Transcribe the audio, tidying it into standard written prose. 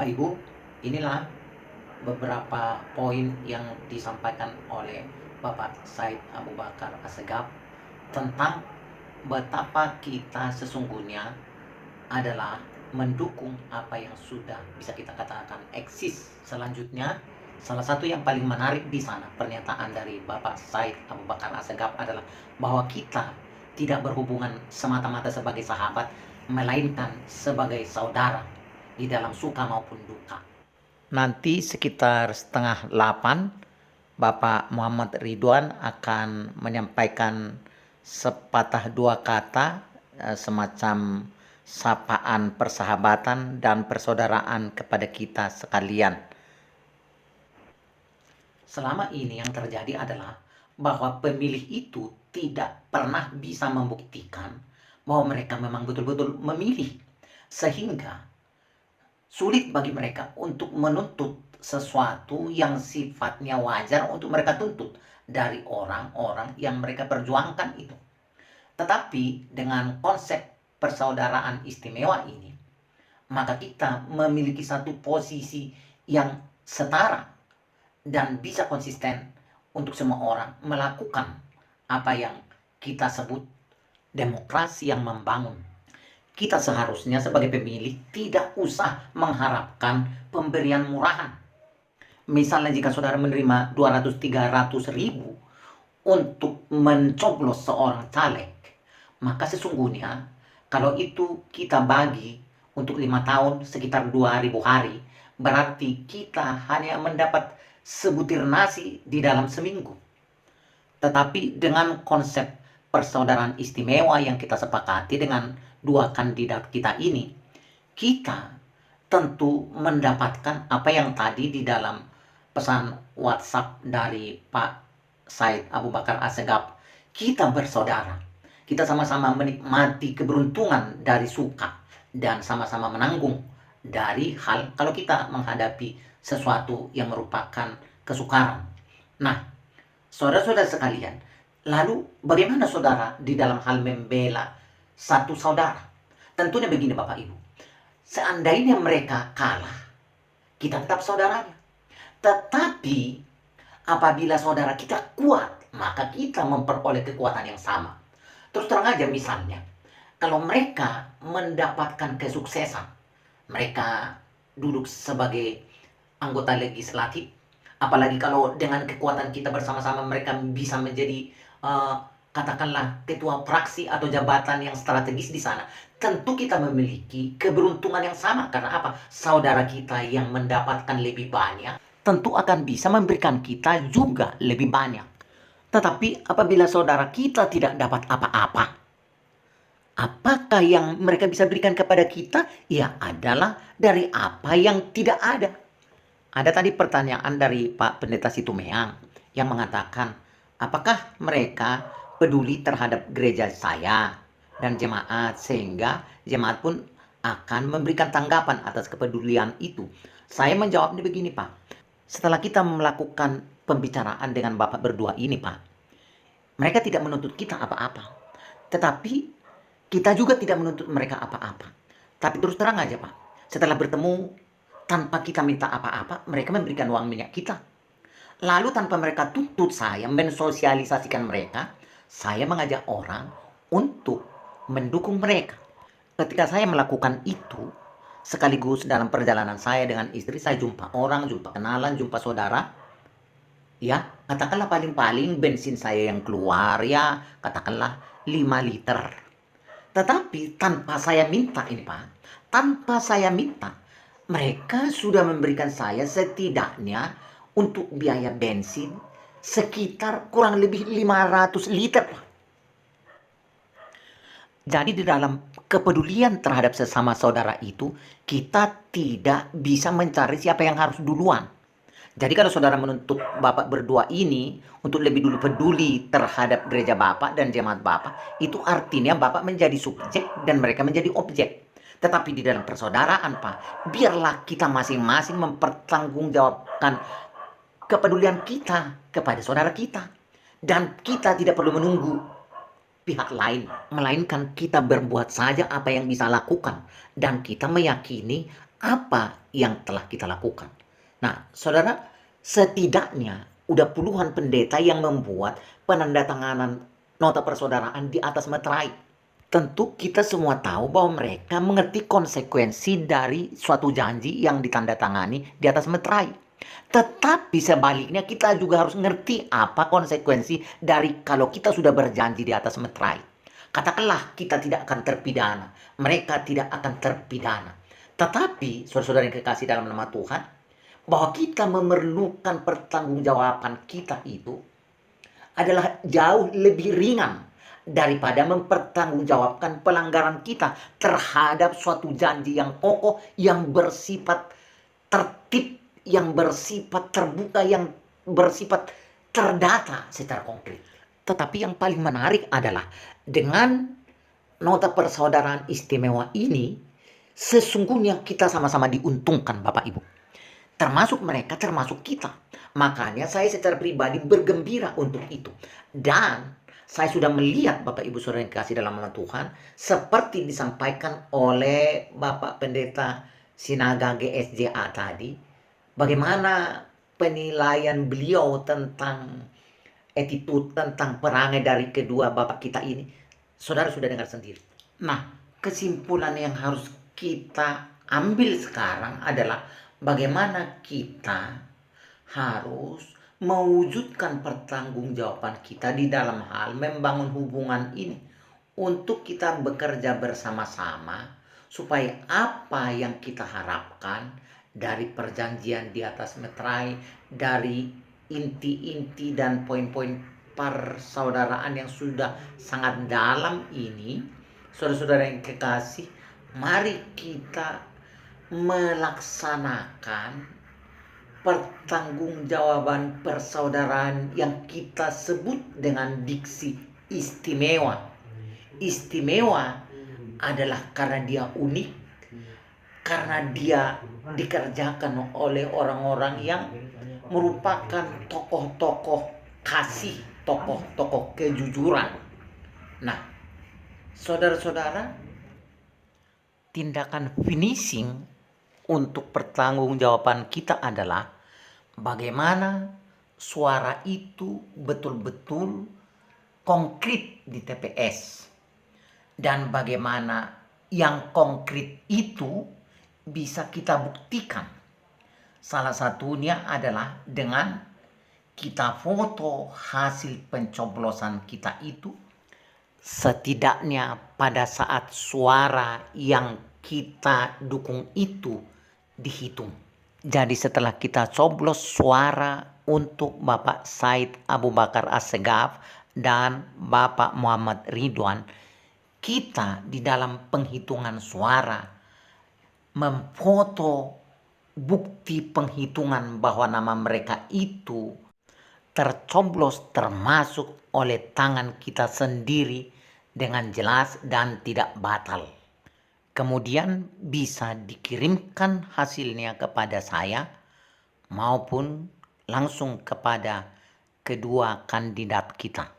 Bapak Ibu, inilah beberapa poin yang disampaikan oleh Bapak Said Abu Bakar Assegaf tentang betapa kita sesungguhnya adalah mendukung apa yang sudah bisa kita katakan eksis. Selanjutnya, salah satu yang paling menarik di sana pernyataan dari Bapak Said Abu Bakar Assegaf adalah bahwa kita tidak berhubungan semata-mata sebagai sahabat, melainkan sebagai saudara di dalam suka maupun duka. Nanti sekitar setengah 8, Bapak Muhammad Ridwan akan menyampaikan sepatah dua kata, semacam sapaan persahabatan dan persaudaraan kepada kita sekalian. Selama ini yang terjadi adalah bahwa pemilih itu tidak pernah bisa membuktikan bahwa mereka memang betul-betul memilih, sehingga sulit bagi mereka untuk menuntut sesuatu yang sifatnya wajar untuk mereka tuntut dari orang-orang yang mereka perjuangkan itu. Tetapi dengan konsep persaudaraan istimewa ini, maka kita memiliki satu posisi yang setara dan bisa konsisten untuk semua orang melakukan apa yang kita sebut demokrasi yang membangun. Kita seharusnya sebagai pemilih tidak usah mengharapkan pemberian murahan. Misalnya jika saudara menerima 200-300 ribu untuk mencoblos seorang caleg, maka sesungguhnya kalau itu kita bagi untuk 5 tahun sekitar 2.000 hari, berarti kita hanya mendapat sebutir nasi di dalam seminggu. Tetapi dengan konsep persaudaraan istimewa yang kita sepakati dengan dua kandidat kita ini, kita tentu mendapatkan apa yang tadi di dalam pesan WhatsApp dari Pak Said Abu Bakar Assegaf. Kita bersaudara, kita sama-sama menikmati keberuntungan dari suka dan sama-sama menanggung dari hal kalau kita menghadapi sesuatu yang merupakan kesukaran. Nah, saudara-saudara sekalian, lalu bagaimana saudara di dalam hal membela satu saudara? Tentunya begini Bapak Ibu, seandainya mereka kalah, kita tetap saudaranya. Tetapi apabila saudara kita kuat, maka kita memperoleh kekuatan yang sama. Terus terang aja misalnya, kalau mereka mendapatkan kesuksesan, mereka duduk sebagai anggota legislatif, apalagi kalau dengan kekuatan kita bersama-sama mereka bisa menjadi katakanlah ketua fraksi atau jabatan yang strategis di sana, tentu kita memiliki keberuntungan yang sama. Karena apa? Saudara kita yang mendapatkan lebih banyak tentu akan bisa memberikan kita juga lebih banyak. Tetapi apabila saudara kita tidak dapat apa-apa, apakah yang mereka bisa berikan kepada kita? Ya adalah dari apa yang tidak ada. Ada tadi pertanyaan dari Pak Pendeta Situmeang yang mengatakan, apakah mereka peduli terhadap gereja saya dan jemaat, sehingga jemaat pun akan memberikan tanggapan atas kepedulian itu? Saya menjawabnya begini Pak, setelah kita melakukan pembicaraan dengan Bapak berdua ini Pak, mereka tidak menuntut kita apa-apa, tetapi kita juga tidak menuntut mereka apa-apa. Tapi terus terang aja Pak, setelah bertemu tanpa kita minta apa-apa, mereka memberikan uang minyak kita. Lalu tanpa mereka tuntut saya mensosialisasikan mereka, saya mengajak orang untuk mendukung mereka. Ketika saya melakukan itu, sekaligus dalam perjalanan saya dengan istri, saya jumpa orang, jumpa kenalan, jumpa saudara. Ya, katakanlah paling-paling bensin saya yang keluar, ya katakanlah 5 liter. Tetapi tanpa saya minta ini Pak, tanpa saya minta, mereka sudah memberikan saya setidaknya untuk biaya bensin sekitar kurang lebih 500 liter. Jadi di dalam kepedulian terhadap sesama saudara itu, kita tidak bisa mencari siapa yang harus duluan. Jadi kalau saudara menuntut Bapak berdua ini untuk lebih dulu peduli terhadap gereja Bapak dan jemaat Bapak, itu artinya Bapak menjadi subjek dan mereka menjadi objek. Tetapi di dalam persaudaraan Pak, biarlah kita masing-masing mempertanggungjawabkan kepedulian kita kepada saudara kita. Dan kita tidak perlu menunggu pihak lain, melainkan kita berbuat saja apa yang bisa lakukan. Dan kita meyakini apa yang telah kita lakukan. Nah, saudara, setidaknya udah puluhan pendeta yang membuat penandatanganan nota persaudaraan di atas meterai. Tentu kita semua tahu bahwa mereka mengerti konsekuensi dari suatu janji yang ditandatangani di atas meterai. Tetapi sebaliknya kita juga harus ngerti apa konsekuensi dari kalau kita sudah berjanji di atas meterai. Katakanlah kita tidak akan terpidana, mereka tidak akan terpidana. Tetapi saudara-saudara yang kekasih dalam nama Tuhan, bahwa kita memerlukan pertanggungjawaban kita itu adalah jauh lebih ringan daripada mempertanggungjawabkan pelanggaran kita terhadap suatu janji yang kokoh, yang bersifat tertib, yang bersifat terbuka, yang bersifat terdata secara konkret. Tetapi yang paling menarik adalah dengan nota persaudaraan istimewa ini, sesungguhnya kita sama-sama diuntungkan Bapak Ibu. Termasuk mereka, termasuk kita. Makanya saya secara pribadi bergembira untuk itu. Dan saya sudah melihat Bapak Ibu Saudara yang kasih dalam nama Tuhan, seperti disampaikan oleh Bapak Pendeta Sinaga GSJA tadi, bagaimana penilaian beliau tentang attitude, tentang perangai dari kedua Bapak kita ini. Saudara sudah dengar sendiri. Nah, kesimpulan yang harus kita ambil sekarang adalah bagaimana kita harus mewujudkan pertanggungjawaban kita di dalam hal membangun hubungan ini untuk kita bekerja bersama-sama supaya apa yang kita harapkan dari perjanjian di atas meterai, dari inti-inti dan poin-poin persaudaraan yang sudah sangat dalam ini, saudara-saudara yang kekasih, mari kita melaksanakan pertanggungjawaban persaudaraan yang kita sebut dengan diksi istimewa. Istimewa adalah karena dia unik, karena dia dikerjakan oleh orang-orang yang merupakan tokoh-tokoh kasih, tokoh-tokoh kejujuran. Nah, saudara-saudara, tindakan finishing untuk pertanggungjawaban kita adalah bagaimana suara itu betul-betul konkret di TPS, dan bagaimana yang konkret itu bisa kita buktikan. Salah satunya adalah dengan kita foto hasil pencoblosan kita itu, setidaknya pada saat suara yang kita dukung itu dihitung. Jadi setelah kita coblos suara untuk Bapak Said Abu Bakar Assegaf dan Bapak Muhammad Ridwan, kita di dalam penghitungan suara memfoto bukti penghitungan bahwa nama mereka itu tercoblos termasuk oleh tangan kita sendiri dengan jelas dan tidak batal. Kemudian bisa dikirimkan hasilnya kepada saya maupun langsung kepada kedua kandidat kita.